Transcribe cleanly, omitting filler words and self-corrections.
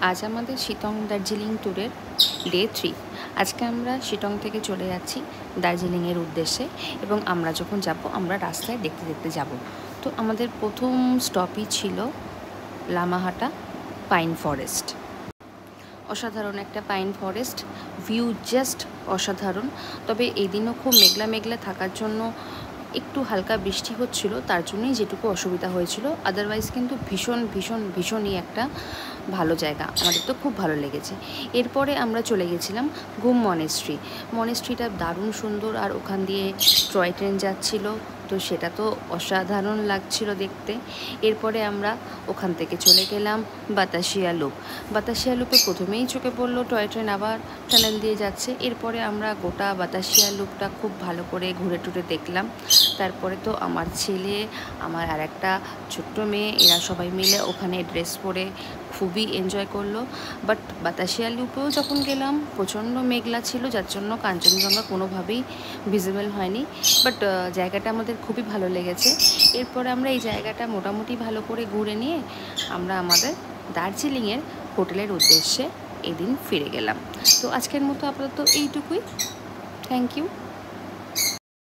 আজ আমাদের শিটং দার্জিলিং ট্যুরের ডে 3। আজকে আমরা শিটং থেকে চলে যাচ্ছি দার্জিলিংয়ের উদ্দেশ্যে, এবং আমরা যখন যাব আমরা রাস্তায় দেখতে দেখতে যাব। তো আমাদের প্রথম স্টপই ছিল লামাহাটা পাইন ফরেস্ট। অসাধারণ একটা পাইন ফরেস্ট, ভিউ জাস্ট অসাধারণ। তবে এই দিনও খুব মেঘলা মেঘলা থাকার জন্য একটু হালকা বৃষ্টি হচ্ছিল, তার জন্যই যেটুকু অসুবিধা হয়েছিল। আদারওয়াইজ কিন্তু ভীষণ ভীষণ ভীষণই একটা ভালো জায়গা, আমাদের তো খুব ভালো লেগেছে। এরপরে আমরা চলে গেছিলাম ঘুম মনেস্ট্রিটা দারুণ সুন্দর, আর ওখান দিয়ে টয় ট্রেন যাচ্ছিল, তো সেটা তো অসাধারণ লাগছিল দেখতে। এরপরে আমরা ওখান থেকে চলে গেলাম বাতাসিয়া লুপে প্রথমেই চোখে পড়লো টয় ট্রেন আবার টানেল দিয়ে যাচ্ছে। এরপরে আমরা গোটা বাতাসিয়া লুপটা খুব ভালো করে ঘুরে টুরে দেখলাম। তারপরে তো আমার ছেলে, আমার আর একটা ছোট্ট মেয়ে, এরা সবাই মিলে ওখানে ড্রেস পরে খুবই এনজয় করলো। বাট বাতাসিয়া লুপেও যখন গেলাম প্রচণ্ড মেঘলা ছিল, যার জন্য কাঞ্চনজঙ্ঘা কোনোভাবেই ভিজিবল হয়নি। বাট জায়গাটা আমাদের খুবই ভালো লেগেছে। এরপরে আমরা এই জায়গাটা মোটামুটি ভালো করে ঘুরে নিয়ে আমরা আমাদের দার্জিলিংয়ের হোটেলের উদ্দেশ্যে এদিন ফিরে গেলাম। তো আজকের মতো আপাতত এইটুকুই। Thank you.